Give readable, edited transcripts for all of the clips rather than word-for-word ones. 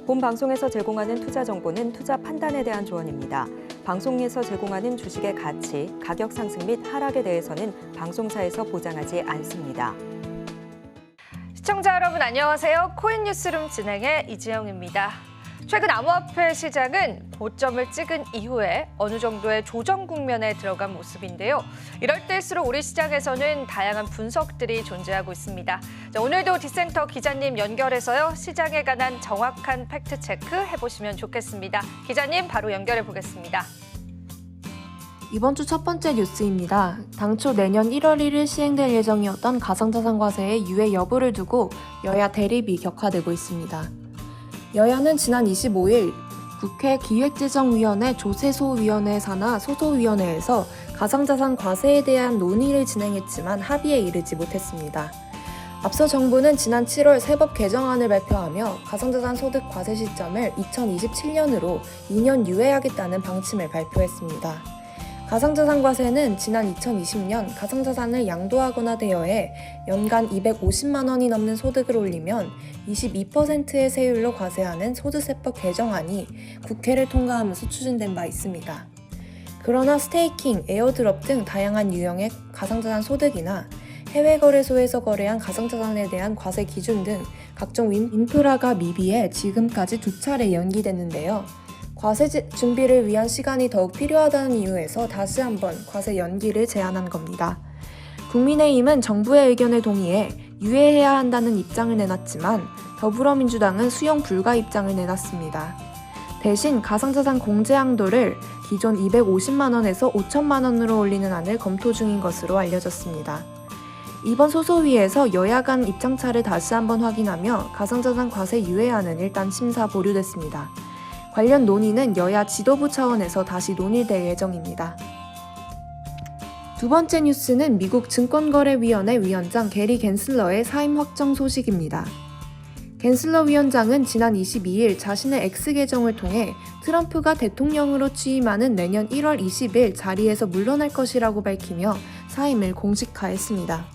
본 방송에서 제공하는 투자 정보는 투자 판단에 대한 조언입니다. 방송에서 제공하는 주식의 가치, 가격 상승 및 하락에 대해서는 방송사에서 보장하지 않습니다. 시청자 여러분 안녕하세요. 코인 뉴스룸 진행의 이지영입니다. 최근 암호화폐 시장은 고점을 찍은 이후에 어느 정도의 조정 국면에 들어간 모습인데요. 이럴 때일수록 우리 시장에서는 다양한 분석들이 존재하고 있습니다. 자, 오늘도 디센터 기자님 연결해서요. 시장에 관한 정확한 팩트 체크 해보시면 좋겠습니다. 기자님 바로 연결해 보겠습니다. 이번 주 첫 번째 뉴스입니다. 당초 내년 1월 1일 시행될 예정이었던 가상자산 과세의 유예 여부를 두고 여야 대립이 격화되고 있습니다. 여야는 지난 25일 국회 기획재정위원회 조세소위원회 산하 소소위원회에서 가상자산 과세에 대한 논의를 진행했지만 합의에 이르지 못했습니다. 앞서 정부는 지난 7월 세법 개정안을 발표하며 가상자산 소득 과세 시점을 2027년으로 2년 유예하겠다는 방침을 발표했습니다. 가상자산 과세는 지난 2020년 가상자산을 양도하거나 대여해 연간 250만 원이 넘는 소득을 올리면 22%의 세율로 과세하는 소득세법 개정안이 국회를 통과하면서 추진된 바 있습니다. 그러나 스테이킹, 에어드롭 등 다양한 유형의 가상자산 소득이나 해외 거래소에서 거래한 가상자산에 대한 과세 기준 등 각종 인프라가 미비해 지금까지 2차례 연기됐는데요. 과세 준비를 위한 시간이 더욱 필요하다는 이유에서 다시 한번 과세 연기를 제안한 겁니다. 국민의힘은 정부의 의견에 동의해 유예해야 한다는 입장을 내놨지만 더불어민주당은 수용 불가 입장을 내놨습니다. 대신 가상자산 공제 한도를 기존 250만 원에서 5천만 원으로 올리는 안을 검토 중인 것으로 알려졌습니다. 이번 소소위에서 여야 간 입장차를 다시 한번 확인하며 가상자산 과세 유예안은 일단 심사 보류됐습니다. 관련 논의는 여야 지도부 차원에서 다시 논의될 예정입니다. 두 번째 뉴스는 미국 증권거래위원회 위원장 게리 갠슬러의 사임 확정 소식입니다. 갠슬러 위원장은 지난 22일 자신의 X 계정을 통해 트럼프가 대통령으로 취임하는 내년 1월 20일 자리에서 물러날 것이라고 밝히며 사임을 공식화했습니다.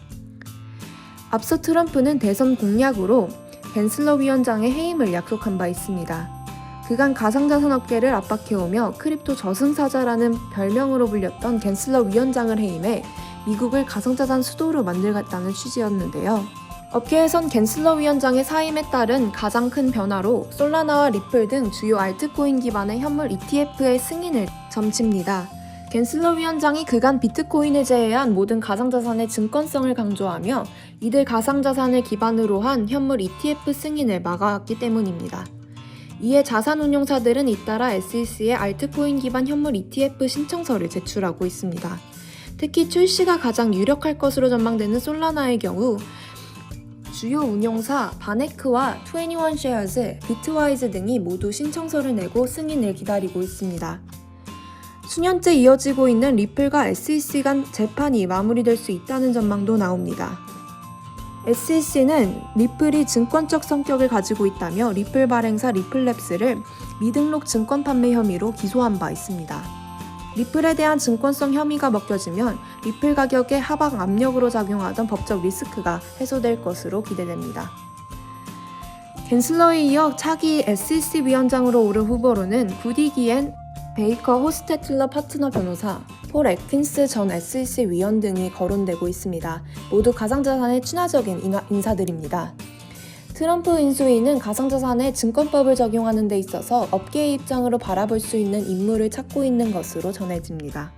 앞서 트럼프는 대선 공약으로 갠슬러 위원장의 해임을 약속한 바 있습니다. 그간 가상자산 업계를 압박해오며 크립토 저승사자라는 별명으로 불렸던 갠슬러 위원장을 해임해 미국을 가상자산 수도로 만들겠다는 취지였는데요. 업계에선 갠슬러 위원장의 사임에 따른 가장 큰 변화로 솔라나와 리플 등 주요 알트코인 기반의 현물 ETF의 승인을 점칩니다. 갠슬러 위원장이 그간 비트코인을 제외한 모든 가상자산의 증권성을 강조하며 이들 가상자산을 기반으로 한 현물 ETF 승인을 막아왔기 때문입니다. 이에 자산운용사들은 잇따라 SEC에 알트코인 기반 현물 ETF 신청서를 제출하고 있습니다. 특히 출시가 가장 유력할 것으로 전망되는 솔라나의 경우 주요 운용사 바네크와 21쉐어즈, 비트와이즈 등이 모두 신청서를 내고 승인을 기다리고 있습니다. 수년째 이어지고 있는 리플과 SEC 간 재판이 마무리될 수 있다는 전망도 나옵니다. SEC는 리플이 증권적 성격을 가지고 있다며 리플 발행사 리플랩스를 미등록 증권 판매 혐의로 기소한 바 있습니다. 리플에 대한 증권성 혐의가 먹혀지면 리플 가격에 하방 압력으로 작용하던 법적 리스크가 해소될 것으로 기대됩니다. 갠슬러에 이어 차기 SEC 위원장으로 오른 후보로는 구디기엔 베이커 호스테틀러 파트너 변호사, 폴 애킨스 전 SEC 위원 등이 거론되고 있습니다. 모두 가상자산의 친화적인 인사들입니다. 트럼프 인수위는 가상자산에 증권법을 적용하는 데 있어서 업계의 입장으로 바라볼 수 있는 인물을 찾고 있는 것으로 전해집니다.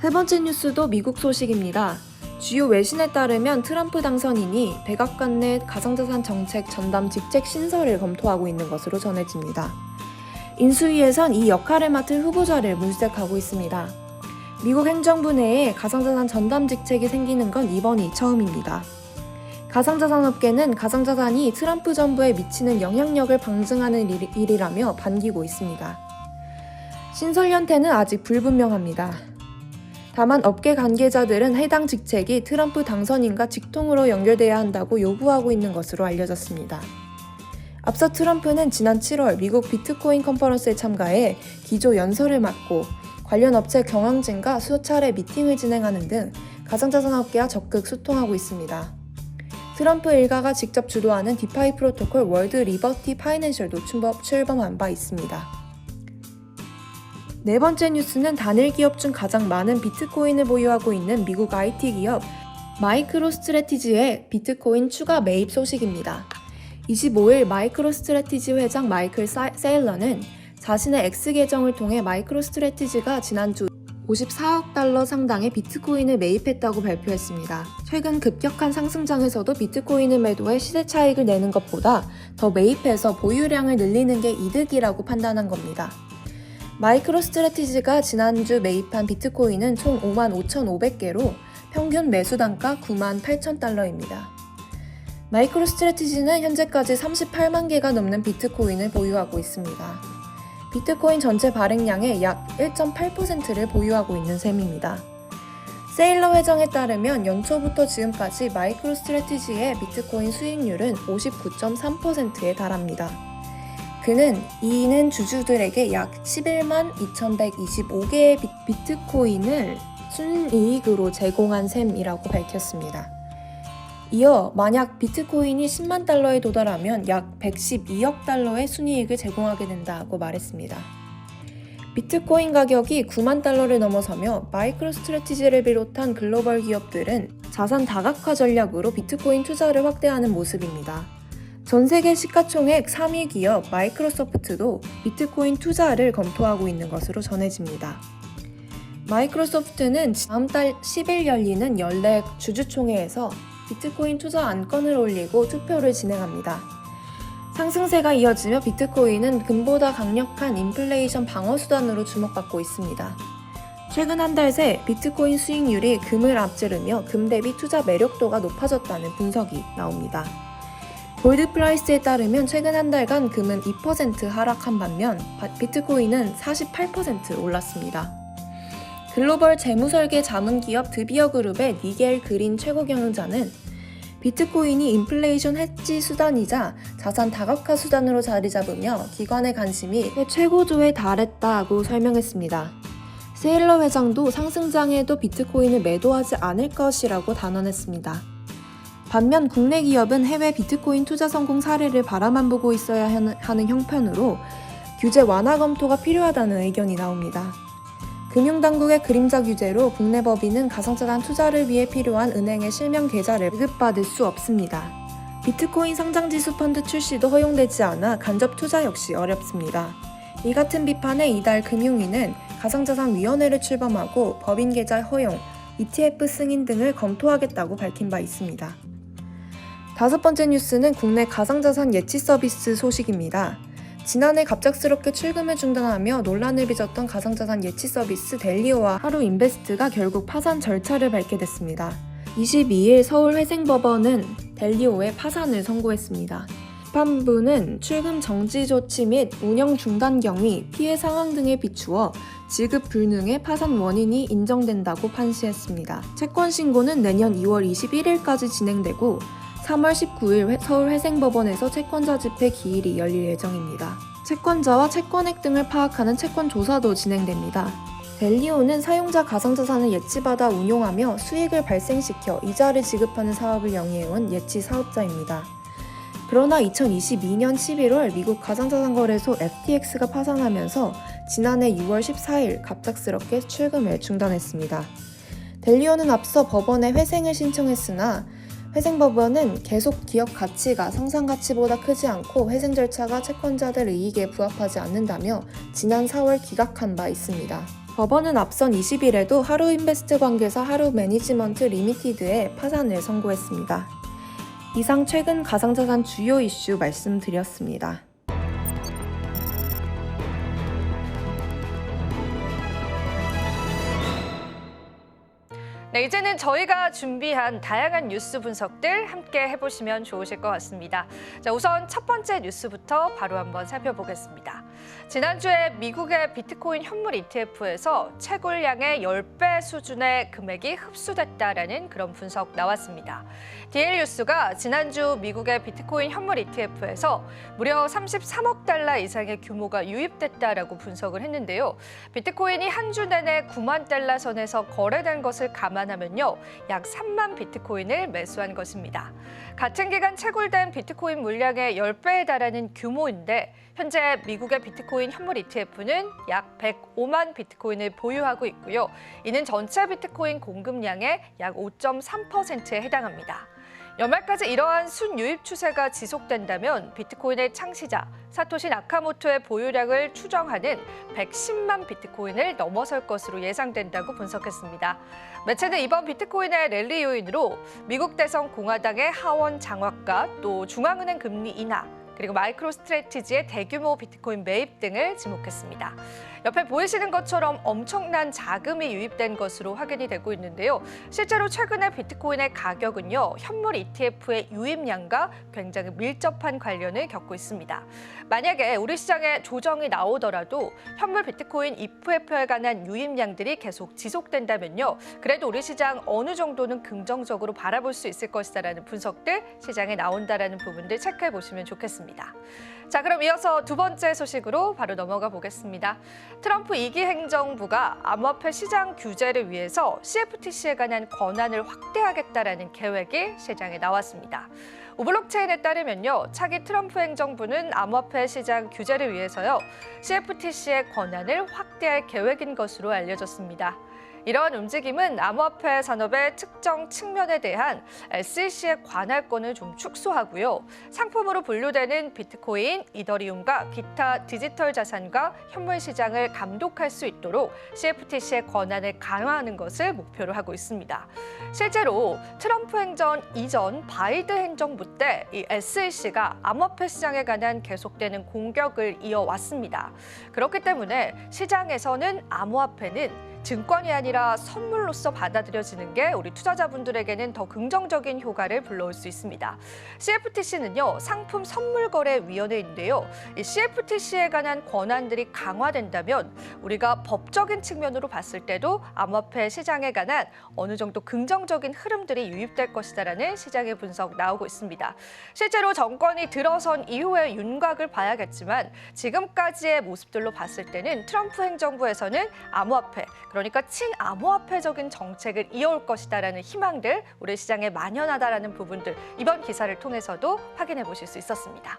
세 번째 뉴스도 미국 소식입니다. 주요 외신에 따르면 트럼프 당선인이 백악관 내 가상자산 정책 전담 직책 신설을 검토하고 있는 것으로 전해집니다. 인수위에선 이 역할을 맡을 후보자를 물색하고 있습니다. 미국 행정부 내에 가상자산 전담 직책이 생기는 건 이번이 처음입니다. 가상자산 업계는 가상자산이 트럼프 정부에 미치는 영향력을 방증하는 일이라며 반기고 있습니다. 신설 연태는 아직 불분명합니다. 다만 업계 관계자들은 해당 직책이 트럼프 당선인과 직통으로 연결돼야 한다고 요구하고 있는 것으로 알려졌습니다. 앞서 트럼프는 지난 7월 미국 비트코인 컨퍼런스에 참가해 기조 연설을 맡고 관련 업체 경영진과 수차례 미팅을 진행하는 등 가상자산 업계와 적극 소통하고 있습니다. 트럼프 일가가 직접 주도하는 디파이 프로토콜 월드 리버티 파이낸셜도 출범한 바 있습니다. 네 번째 뉴스는 단일 기업 중 가장 많은 비트코인을 보유하고 있는 미국 IT 기업 마이크로스트래티지의 비트코인 추가 매입 소식입니다. 25일 마이크로스트래티지 회장 마이클 세일러는 자신의 X 계정을 통해 마이크로스트래티지가 지난주 54억 달러 상당의 비트코인을 매입했다고 발표했습니다. 최근 급격한 상승장에서도 비트코인을 매도해 시세 차익을 내는 것보다 더 매입해서 보유량을 늘리는 게 이득이라고 판단한 겁니다. 마이크로스트래티지가 지난주 매입한 비트코인은 총 55,500개로 평균 매수 단가 98,000달러입니다. 마이크로스트래티지는 현재까지 38만 개가 넘는 비트코인을 보유하고 있습니다. 비트코인 전체 발행량의 약 1.8%를 보유하고 있는 셈입니다. 세일러 회장에 따르면 연초부터 지금까지 마이크로스트래티지의 비트코인 수익률은 59.3%에 달합니다. 그는 이는 주주들에게 약 11만 2,125개의 비트코인을 순이익으로 제공한 셈이라고 밝혔습니다. 이어 만약 비트코인이 10만 달러에 도달하면 약 112억 달러의 순이익을 제공하게 된다고 말했습니다. 비트코인 가격이 9만 달러를 넘어서며 마이크로스트래티지를 비롯한 글로벌 기업들은 자산 다각화 전략으로 비트코인 투자를 확대하는 모습입니다. 전 세계 시가총액 3위 기업 마이크로소프트도 비트코인 투자를 검토하고 있는 것으로 전해집니다. 마이크로소프트는 다음 달 10일 열리는 연례 주주총회에서 비트코인 투자 안건을 올리고 투표를 진행합니다. 상승세가 이어지며 비트코인은 금보다 강력한 인플레이션 방어 수단으로 주목받고 있습니다. 최근 한 달 새 비트코인 수익률이 금을 앞지르며 금 대비 투자 매력도가 높아졌다는 분석이 나옵니다. 골드프라이스에 따르면 최근 한 달간 금은 2% 하락한 반면 비트코인은 48% 올랐습니다. 글로벌 재무설계 자문기업 드비어 그룹의 니겔 그린 최고 경영자는 비트코인이 인플레이션 해지 수단이자 자산 다각화 수단으로 자리 잡으며 기관의 관심이 최고조에 달했다고 설명했습니다. 세일러 회장도 상승장에도 비트코인을 매도하지 않을 것이라고 단언했습니다. 반면 국내 기업은 해외 비트코인 투자 성공 사례를 바라만 보고 있어야 하는 형편으로 규제 완화 검토가 필요하다는 의견이 나옵니다. 금융당국의 그림자 규제로 국내 법인은 가상자산 투자를 위해 필요한 은행의 실명 계좌를 지급받을 수 없습니다. 비트코인 상장지수 펀드 출시도 허용되지 않아 간접 투자 역시 어렵습니다. 이 같은 비판에 이달 금융위는 가상자산위원회를 출범하고 법인 계좌 허용, ETF 승인 등을 검토하겠다고 밝힌 바 있습니다. 다섯 번째 뉴스는 국내 가상자산 예치 서비스 소식입니다. 지난해 갑작스럽게 출금을 중단하며 논란을 빚었던 가상자산 예치 서비스 델리오와 하루인베스트가 결국 파산 절차를 밟게 됐습니다. 22일 서울회생법원은 델리오의 파산을 선고했습니다. 재판부는 출금 정지 조치 및 운영 중단 경위, 피해 상황 등에 비추어 지급 불능의 파산 원인이 인정된다고 판시했습니다. 채권 신고는 내년 2월 21일까지 진행되고 3월 19일 서울회생법원에서 채권자 집회 기일이 열릴 예정입니다. 채권자와 채권액 등을 파악하는 채권 조사도 진행됩니다. 델리오는 사용자 가상자산을 예치받아 운용하며 수익을 발생시켜 이자를 지급하는 사업을 영위해온 예치 사업자입니다. 그러나 2022년 11월 미국 가상자산거래소 FTX가 파산하면서 지난해 6월 14일 갑작스럽게 출금을 중단했습니다. 델리오는 앞서 법원에 회생을 신청했으나 회생법원은 계속 기업 가치가 상상 가치보다 크지 않고 회생 절차가 채권자들 이익에 부합하지 않는다며 지난 4월 기각한 바 있습니다. 법원은 앞선 20일에도 하루인베스트 관계사 하루매니지먼트 리미티드의 파산을 선고했습니다. 이상 최근 가상자산 주요 이슈 말씀드렸습니다. 네, 이제는 저희가 준비한 다양한 뉴스 분석들 함께 해보시면 좋으실 것 같습니다. 자, 우선 첫 번째 뉴스부터 바로 한번 살펴보겠습니다. 지난주에 미국의 비트코인 현물 ETF에서 채굴량의 10배 수준의 금액이 흡수됐다라는 그런 분석 나왔습니다. DL뉴스가 지난주 미국의 비트코인 현물 ETF에서 무려 33억 달러 이상의 규모가 유입됐다라고 분석을 했는데요. 비트코인이 한 주 내내 9만 달러 선에서 거래된 것을 감안하면요, 약 3만 비트코인을 매수한 것입니다. 같은 기간 채굴된 비트코인 물량의 10배에 달하는 규모인데 현재 미국의 비트코인 현물 ETF는 약 105만 비트코인을 보유하고 있고요. 이는 전체 비트코인 공급량의 약 5.3%에 해당합니다. 연말까지 이러한 순유입 추세가 지속된다면 비트코인의 창시자 사토시 나카모토의 보유량을 추정하는 110만 비트코인을 넘어설 것으로 예상된다고 분석했습니다. 매체는 이번 비트코인의 랠리 요인으로 미국 대선 공화당의 하원 장악과 또 중앙은행 금리 인하, 그리고 마이크로 스트래티지의 대규모 비트코인 매입 등을 지목했습니다. 옆에 보이시는 것처럼 엄청난 자금이 유입된 것으로 확인이 되고 있는데요. 실제로 최근에 비트코인의 가격은요, 현물 ETF의 유입량과 굉장히 밀접한 관련을 겪고 있습니다. 만약에 우리 시장에 조정이 나오더라도 현물 비트코인 ETF에 관한 유입량들이 계속 지속된다면요, 그래도 우리 시장 어느 정도는 긍정적으로 바라볼 수 있을 것이다라는 분석들 시장에 나온다라는 부분들 체크해 보시면 좋겠습니다. 자, 그럼 이어서 두 번째 소식으로 바로 넘어가 보겠습니다. 트럼프 2기 행정부가 암호화폐 시장 규제를 위해서 CFTC에 관한 권한을 확대하겠다라는 계획이 시장에 나왔습니다. 오블록체인에 따르면요, 차기 트럼프 행정부는 암호화폐 시장 규제를 위해서요, CFTC의 권한을 확대할 계획인 것으로 알려졌습니다. 이러한 움직임은 암호화폐 산업의 특정 측면에 대한 SEC의 관할권을 좀 축소하고요, 상품으로 분류되는 비트코인, 이더리움과 기타 디지털 자산과 현물 시장을 감독할 수 있도록 CFTC의 권한을 강화하는 것을 목표로 하고 있습니다. 실제로 트럼프 행정 이전 바이든 행정부 때 이 SEC가 암호화폐 시장에 관한 계속되는 공격을 이어왔습니다. 그렇기 때문에 시장에서는 암호화폐는 증권이 아니라 선물로서 받아들여지는 게 우리 투자자분들에게는 더 긍정적인 효과를 불러올 수 있습니다. CFTC는요, 상품 선물거래위원회인데요. 이 CFTC에 관한 권한들이 강화된다면 우리가 법적인 측면으로 봤을 때도 암호화폐 시장에 관한 어느 정도 긍정적인 흐름들이 유입될 것이다라는 시장의 분석 나오고 있습니다. 실제로 정권이 들어선 이후의 윤곽을 봐야겠지만 지금까지의 모습들로 봤을 때는 트럼프 행정부에서는 암호화폐, 그러니까 친암호화폐적인 정책을 이어올 것이다라는 희망들, 우리 시장에 만연하다라는 부분들 이번 기사를 통해서도 확인해 보실 수 있었습니다.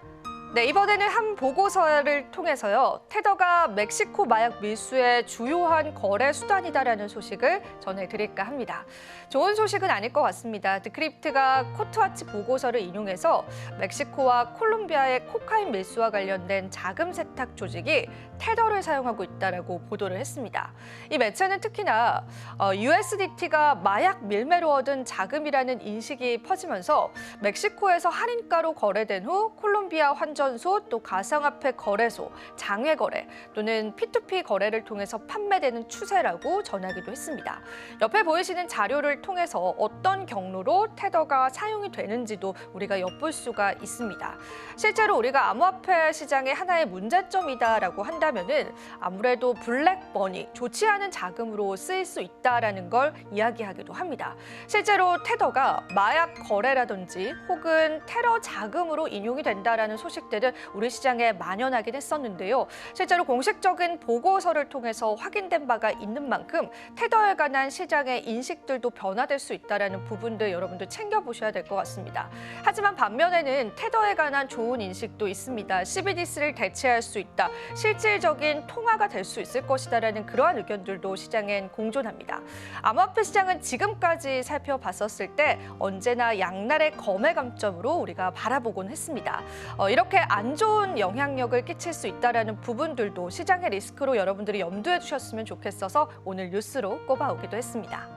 네, 이번에는 한 보고서를 통해서요, 테더가 멕시코 마약 밀수의 주요한 거래 수단이다라는 소식을 전해드릴까 합니다. 좋은 소식은 아닐 것 같습니다. 드크립트가 코트와치 보고서를 인용해서 멕시코와 콜롬비아의 코카인 밀수와 관련된 자금 세탁 조직이 테더를 사용하고 있다라고 보도를 했습니다. 이 매체는 특히나 USDT가 마약 밀매로 얻은 자금이라는 인식이 퍼지면서 멕시코에서 할인가로 거래된 후 콜롬비아 환전소, 또 가상화폐 거래소, 장외 거래 또는 P2P 거래를 통해서 판매되는 추세라고 전하기도 했습니다. 옆에 보이시는 자료를 통해서 어떤 경로로 테더가 사용이 되는지도 우리가 엿볼 수가 있습니다. 실제로 우리가 암호화폐 시장의 하나의 문제점이다라고 한다면은 아무래도 블랙머니, 좋지 않은 자금으로 쓰일 수 있다라는 걸 이야기하기도 합니다. 실제로 테더가 마약 거래라든지 혹은 테러 자금으로 인용이 된다라는 소식들은 우리 시장에 만연하긴 했었는데요. 실제로 공식적인 보고서를 통해서 확인된 바가 있는 만큼 테더에 관한 시장의 인식들도 변화될 수 있다라는 부분들 여러분들 챙겨보셔야 될 것 같습니다. 하지만 반면에는 테더에 관한 좋은 인식도 있습니다. CBDC를 대체할 수 있다, 실질적인 통화가 될 수 있을 것이다라는 그러한 의견들도 시장엔 공존합니다. 암호화폐 시장은 지금까지 살펴봤었을 때 언제나 양날의 검의 관점으로 우리가 바라보곤 했습니다. 이렇게 안 좋은 영향력을 끼칠 수 있다라는 부분들도 시장의 리스크로 여러분들이 염두해 주셨으면 좋겠어서 오늘 뉴스로 꼽아오기도 했습니다.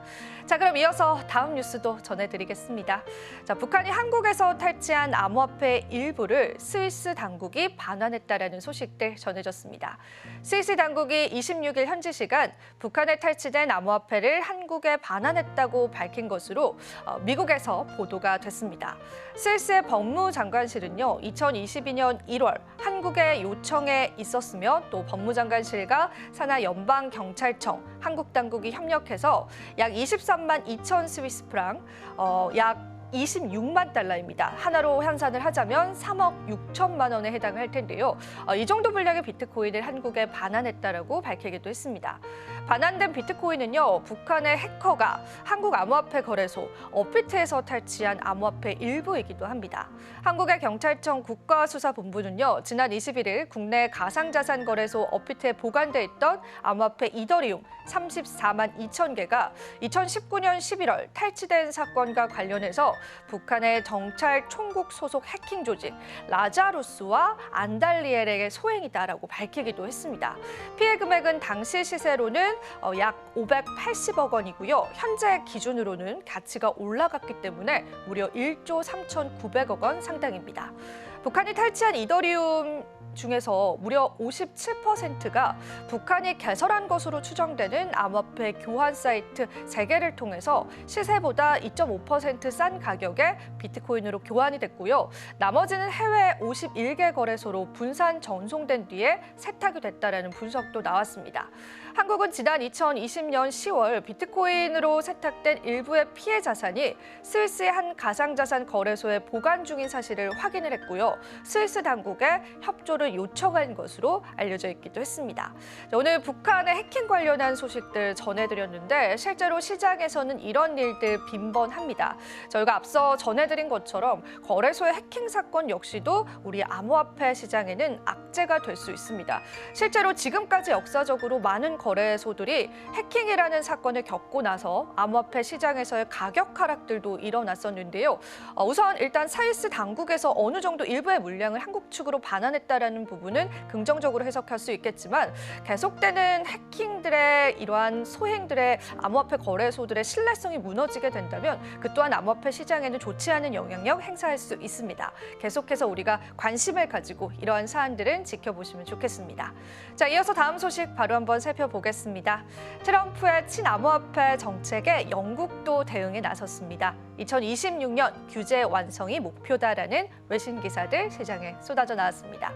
자, 그럼 이어서 다음 뉴스도 전해드리겠습니다. 자, 북한이 한국에서 탈취한 암호화폐 일부를 스위스 당국이 반환했다라는 소식들 전해졌습니다. 스위스 당국이 26일 현지 시간 북한에 탈취된 암호화폐를 한국에 반환했다고 밝힌 것으로 미국에서 보도가 됐습니다. 스위스의 법무장관실은요, 2022년 2022년 1월 한국에 요청에 있었으며 또 법무장관실과 산하 연방경찰청, 한국 당국이 협력해서 약 23만 2천 스위스 프랑, 약 26만 달러입니다. 하나로 환산을 하자면 3억 6천만 원에 해당할 텐데요. 이 정도 분량의 비트코인을 한국에 반환했다라고 밝히기도 했습니다. 반환된 비트코인은요, 북한의 해커가 한국 암호화폐 거래소 업비트에서 탈취한 암호화폐 일부이기도 합니다. 한국의 경찰청 국가수사본부는요, 지난 21일 국내 가상자산 거래소 업비트에 보관돼 있던 암호화폐 이더리움 34만 2천 개가 2019년 11월 탈취된 사건과 관련해서 북한의 정찰 총국 소속 해킹 조직 라자루스와 안달리엘에게 소행이다라고 밝히기도 했습니다. 피해 금액은 당시 시세로는 약 580억 원이고요. 현재 기준으로는 가치가 올라갔기 때문에 무려 1조 3,900억 원 상당입니다. 북한이 탈취한 이더리움 중에서 무려 57%가 북한이 개설한 것으로 추정되는 암호화폐 교환 사이트 3개를 통해서 시세보다 2.5% 싼 가격에 비트코인으로 교환이 됐고요. 나머지는 해외 51개 거래소로 분산 전송된 뒤에 세탁이 됐다라는 분석도 나왔습니다. 한국은 지난 2020년 10월 비트코인으로 세탁된 일부의 피해 자산이 스위스의 한 가상자산 거래소에 보관 중인 사실을 확인을 했고요. 스위스 당국에 협조를 요청한 것으로 알려져 있기도 했습니다. 오늘 북한의 해킹 관련한 소식들 전해드렸는데 실제로 시장에서는 이런 일들 빈번합니다. 저희가 앞서 전해드린 것처럼 거래소의 해킹 사건 역시도 우리 암호화폐 시장에는 악재가 될 수 있습니다. 실제로 지금까지 역사적으로 많은 거래소들이 해킹이라는 사건을 겪고 나서 암호화폐 시장에서의 가격 하락들도 일어났었는데요. 우선 일단 스위스 당국에서 어느 정도 일부의 물량을 한국 측으로 반환했다라는 부분은 긍정적으로 해석할 수 있겠지만 계속되는 해킹들의 이러한 소행들의 암호화폐 거래소들의 신뢰성이 무너지게 된다면 그 또한 암호화폐 시장에는 좋지 않은 영향력 행사할 수 있습니다. 계속해서 우리가 관심을 가지고 이러한 사안들은 지켜보시면 좋겠습니다. 자, 이어서 다음 소식 바로 한번 살펴보겠습니다. 트럼프의 친암호화폐 정책에 영국도 대응에 나섰습니다. 2026년 규제 완성이 목표다라는 외신 기사들 시장에 쏟아져 나왔습니다.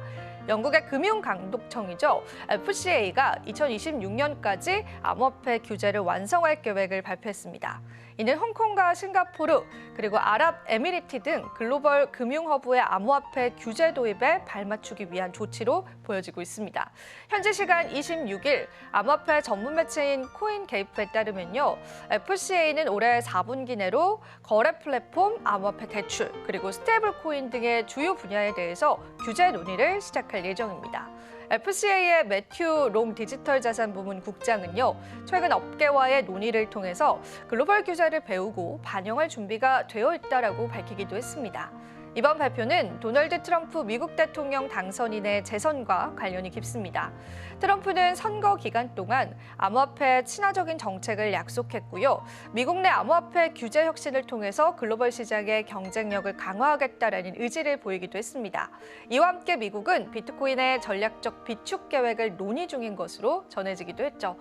영국의 금융감독청이죠. FCA가 2026년까지 암호화폐 규제를 완성할 계획을 발표했습니다. 이는 홍콩과 싱가포르 그리고 아랍에미리트 등 글로벌 금융허브의 암호화폐 규제 도입에 발맞추기 위한 조치로 보여지고 있습니다. 현지 시간 26일 암호화폐 전문 매체인 코인게이프에 따르면요. FCA는 올해 4분기 내로 거래 플랫폼, 암호화폐 대출, 그리고 스테이블 코인 등의 주요 분야에 대해서 규제 논의를 시작할 예정입니다. FCA의 매튜 롱 디지털 자산 부문 국장은요, 최근 업계와의 논의를 통해서 글로벌 규제를 배우고 반영할 준비가 되어 있다라고 밝히기도 했습니다. 이번 발표는 도널드 트럼프 미국 대통령 당선인의 재선과 관련이 깊습니다. 트럼프는 선거 기간 동안 암호화폐 친화적인 정책을 약속했고요. 미국 내 암호화폐 규제 혁신을 통해서 글로벌 시장의 경쟁력을 강화하겠다라는 의지를 보이기도 했습니다. 이와 함께 미국은 비트코인의 전략적 비축 계획을 논의 중인 것으로 전해지기도 했죠.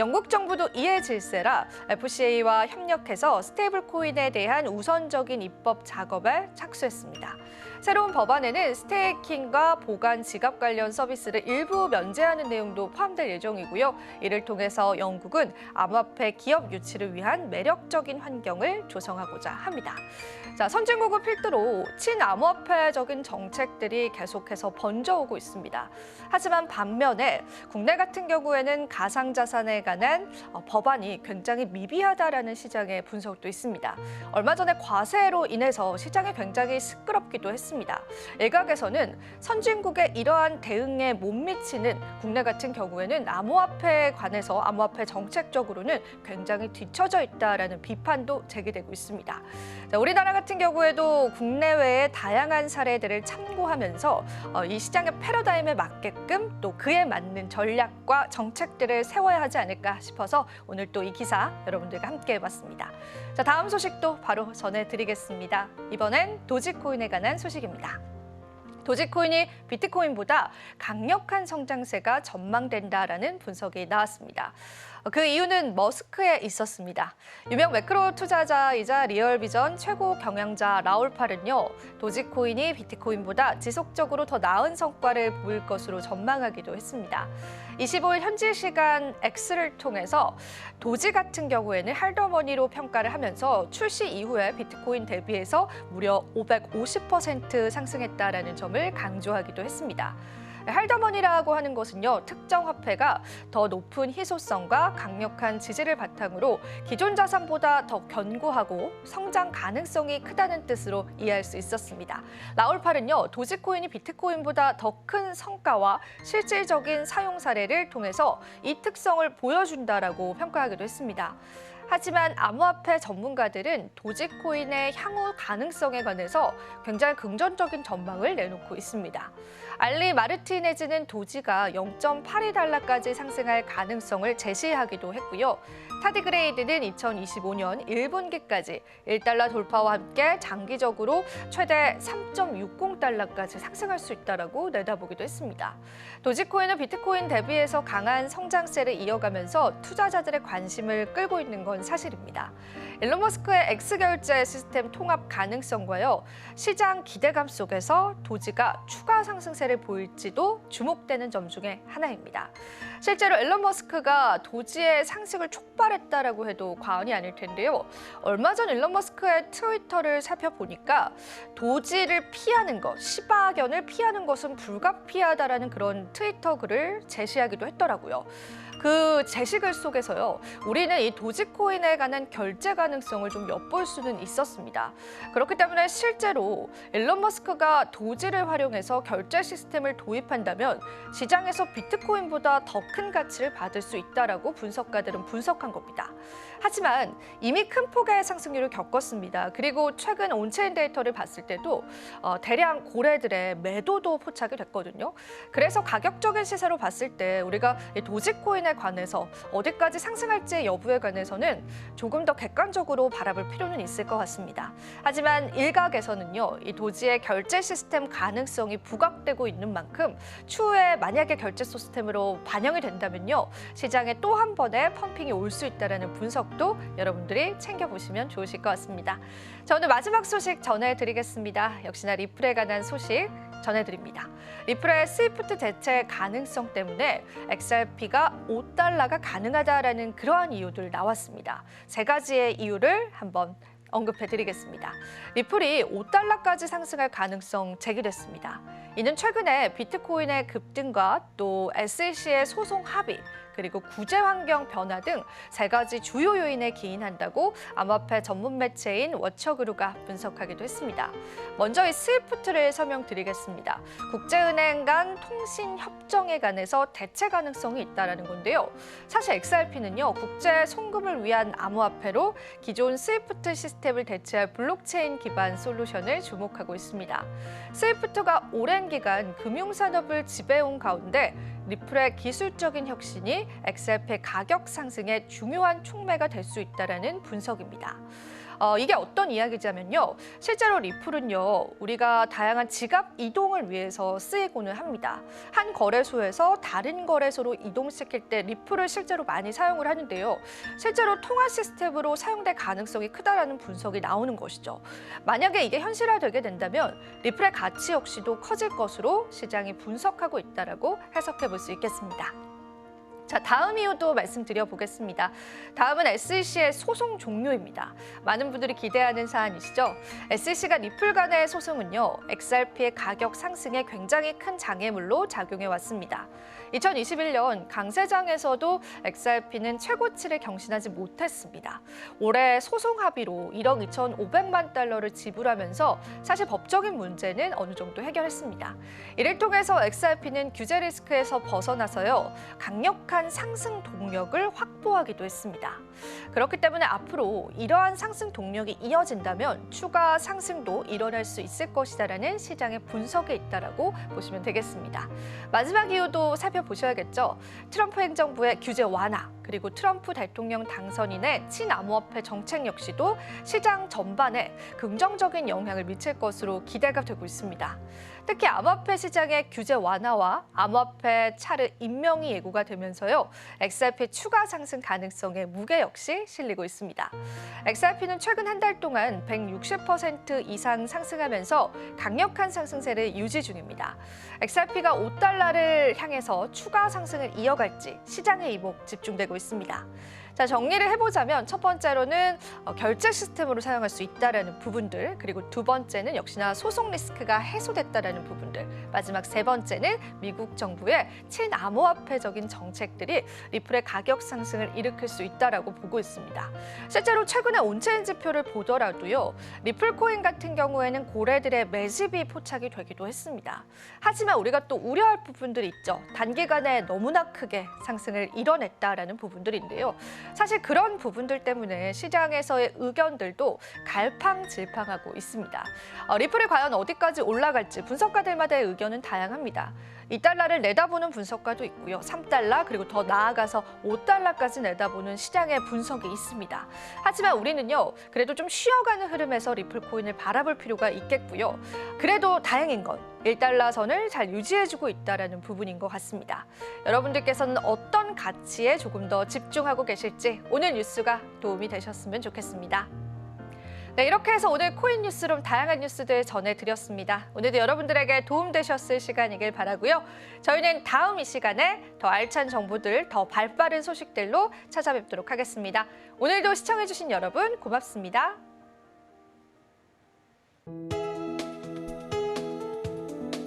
영국 정부도 이에 질세라 FCA와 협력해서 스테이블 코인에 대한 우선적인 입법 작업에 착수했습니다. 새로운 법안에는 스테이킹과 보관 지갑 관련 서비스를 일부 면제하는 내용도 포함될 예정이고요. 이를 통해서 영국은 암호화폐 기업 유치를 위한 매력적인 환경을 조성하고자 합니다. 자, 선진국을 필두로 친암호화폐적인 정책들이 계속해서 번져오고 있습니다. 하지만 반면에 국내 같은 경우에는 가상자산에 관한 법안이 굉장히 미비하다라는 시장의 분석도 있습니다. 얼마 전에 과세로 인해서 시장이 굉장히 시끄럽기도 했습니다. 일각에서는 선진국의 이러한 대응에 못 미치는 국내 같은 경우에는 암호화폐에 관해서 암호화폐 정책적으로는 굉장히 뒤처져 있다라는 비판도 제기되고 있습니다. 자, 우리나라 같은 경우에도 국내외의 다양한 사례들을 참고하면서 이 시장의 패러다임에 맞게끔 또 그에 맞는 전략과 정책들을 세워야 하지 않을까 싶어서 오늘 또 이 기사 여러분들과 함께 해봤습니다. 자, 다음 소식도 바로 전해드리겠습니다. 이번엔 도지코인에 관한 소식입니다. 도지코인이 비트코인보다 강력한 성장세가 전망된다라는 분석이 나왔습니다. 그 이유는 머스크에 있었습니다. 유명 매크로 투자자이자 리얼비전 최고 경영자 라울 팔은요, 도지코인이 비트코인보다 지속적으로 더 나은 성과를 보일 것으로 전망하기도 했습니다. 25일 현지 시간 X를 통해서 도지 같은 경우에는 할더머니로 평가를 하면서 출시 이후에 비트코인 대비해서 무려 550% 상승했다라는 점을 강조하기도 했습니다. 할더머니라고 하는 것은요, 특정 화폐가 더 높은 희소성과 강력한 지지를 바탕으로 기존 자산보다 더 견고하고 성장 가능성이 크다는 뜻으로 이해할 수 있었습니다. 라울 팔은요, 도지코인이 비트코인보다 더 큰 성과와 실질적인 사용 사례를 통해서 이 특성을 보여준다라고 평가하기도 했습니다. 하지만 암호화폐 전문가들은 도지코인의 향후 가능성에 관해서 굉장히 긍정적인 전망을 내놓고 있습니다. 알리 마르티네즈는 도지가 0.82달러까지 상승할 가능성을 제시하기도 했고요. 타디그레이드는 2025년 1분기까지 1달러 돌파와 함께 장기적으로 최대 3.60달러까지 상승할 수 있다고 내다보기도 했습니다. 도지코인은 비트코인 대비해서 강한 성장세를 이어가면서 투자자들의 관심을 끌고 있는 건 사실입니다. 일론 머스크의 X결제 시스템 통합 가능성과요, 시장 기대감 속에서 도지가 추가 상승세를 보일지도 주목되는 점 중에 하나입니다. 실제로 일론 머스크가 도지의 상승을 촉발했다라고 해도 과언이 아닐 텐데요. 얼마 전 일론 머스크의 트위터를 살펴보니까 도지를 피하는 것, 시바견을 피하는 것은 불가피하다라는 그런 트위터 글을 제시하기도 했더라고요. 그 제시글 속에서요, 우리는 이 도지코인에 관한 결제 가능성을 좀 엿볼 수는 있었습니다. 그렇기 때문에 실제로 일론 머스크가 도지를 활용해서 결제 시스템을 도입한다면 시장에서 비트코인보다 더 큰 가치를 받을 수 있다라고 분석가들은 분석한 겁니다. 하지만 이미 큰 폭의 상승률을 겪었습니다. 그리고 최근 온체인 데이터를 봤을 때도 대량 고래들의 매도도 포착이 됐거든요. 그래서 가격적인 시세로 봤을 때 우리가 이 도지코인에 관해서 어디까지 상승할지 여부에 관해서는 조금 더 객관적으로 바라볼 필요는 있을 것 같습니다. 하지만 일각에서는요, 이 도지의 결제 시스템 가능성이 부각되고 있는 만큼 추후에 만약에 결제 시스템으로 반영이 된다면요, 시장에 또 한 번의 펌핑이 올 수 있다는 분석도 여러분들이 챙겨보시면 좋으실 것 같습니다. 자, 오늘 마지막 소식 전해드리겠습니다. 역시나 리플에 관한 소식 전해드립니다. 리플의 스위프트 대체 가능성 때문에 XRP가 5달러가 가능하다라는 그러한 이유들 나왔습니다. 세 가지의 이유를 한번 언급해드리겠습니다. 리플이 5달러까지 상승할 가능성 제기됐습니다. 이는 최근에 비트코인의 급등과 또 SEC의 소송 합의, 그리고 구제 환경 변화 등 세 가지 주요 요인에 기인한다고 암호화폐 전문 매체인 워처그루가 분석하기도 했습니다. 먼저 이 스위프트를 설명드리겠습니다. 국제은행 간 통신 협정에 관해서 대체 가능성이 있다는 건데요. 사실 XRP는요, 국제 송금을 위한 암호화폐로 기존 스위프트 시스템을 대체할 블록체인 기반 솔루션을 주목하고 있습니다. 스위프트가 오랜 기간 금융산업을 지배해온 가운데 리플의 기술적인 혁신이 XRP 가격 상승에 중요한 촉매가 될 수 있다는 분석입니다. 이게 어떤 이야기냐면요, 실제로 리플은요, 우리가 다양한 지갑 이동을 위해서 쓰이고는 합니다. 한 거래소에서 다른 거래소로 이동시킬 때 리플을 실제로 많이 사용을 하는데요. 실제로 통화 시스템으로 사용될 가능성이 크다라는 분석이 나오는 것이죠. 만약에 이게 현실화되게 된다면 리플의 가치 역시도 커질 것으로 시장이 분석하고 있다라고 해석해 볼 수 있겠습니다. 자, 다음 이유도 말씀드려 보겠습니다. 다음은 SEC의 소송 종료입니다. 많은 분들이 기대하는 사안이시죠? SEC가 리플 간의 소송은요, XRP의 가격 상승에 굉장히 큰 장애물로 작용해 왔습니다. 2021년 강세장에서도 XRP는 최고치를 경신하지 못했습니다. 올해 소송 합의로 1억 2,500만 달러를 지불하면서 사실 법적인 문제는 어느 정도 해결했습니다. 이를 통해서 XRP는 규제 리스크에서 벗어나서요, 강력한 상승 동력을 확보하기도 했습니다. 그렇기 때문에 앞으로 이러한 상승 동력이 이어진다면 추가 상승도 일어날 수 있을 것이다라는 시장의 분석에 있다라고 보시면 되겠습니다. 마지막 이유도 살펴보셔야겠죠. 트럼프 행정부의 규제 완화, 그리고 트럼프 대통령 당선인의 친암호화폐 정책 역시도 시장 전반에 긍정적인 영향을 미칠 것으로 기대가 되고 있습니다. 특히 암호화폐 시장의 규제 완화와 암호화폐 차르 임명이 예고가 되면서요. XRP 추가 상승 가능성의 무게 역시 실리고 있습니다. XRP는 최근 한 달 동안 160% 이상 상승하면서 강력한 상승세를 유지 중입니다. XRP가 5달러를 향해서 추가 상승을 이어갈지 시장의 이목 집중되고 있습니다. 자, 정리를 해보자면 첫 번째로는 결제 시스템으로 사용할 수 있다라는 부분들, 그리고 두 번째는 역시나 소송 리스크가 해소됐다라는 부분들, 마지막 세 번째는 미국 정부의 친암호화폐적인 정책들이 리플의 가격 상승을 일으킬 수 있다라고 보고 있습니다. 실제로 최근에 온체인 지표를 보더라도요, 리플 코인 같은 경우에는 고래들의 매집이 포착이 되기도 했습니다. 하지만 우리가 또 우려할 부분들이 있죠. 단기간에 너무나 크게 상승을 이뤄냈다라는 부분들인데요. 사실 그런 부분들 때문에 시장에서의 의견들도 갈팡질팡하고 있습니다. 리플이 과연 어디까지 올라갈지 분석가들마다의 의견은 다양합니다. 2달러를 내다보는 분석가도 있고요. 3달러 그리고 더 나아가서 5달러까지 내다보는 시장의 분석이 있습니다. 하지만 우리는요. 그래도 좀 쉬어가는 흐름에서 리플 코인을 바라볼 필요가 있겠고요. 그래도 다행인 건 1달러 선을 잘 유지해주고 있다는 부분인 것 같습니다. 여러분들께서는 어떤 가치에 조금 더 집중하고 계실지 오늘 뉴스가 도움이 되셨으면 좋겠습니다. 네, 이렇게 해서 오늘 코인 뉴스룸 다양한 뉴스들 전해드렸습니다. 오늘도 여러분들에게 도움되셨을 시간이길 바라고요. 저희는 다음 이 시간에 더 알찬 정보들, 더 발빠른 소식들로 찾아뵙도록 하겠습니다. 오늘도 시청해주신 여러분 고맙습니다.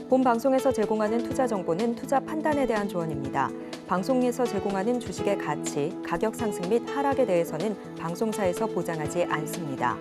본 방송에서 제공하는 투자 정보는 투자 판단에 대한 조언입니다. 방송에서 제공하는 주식의 가치, 가격 상승 및 하락에 대해서는 방송사에서 보장하지 않습니다.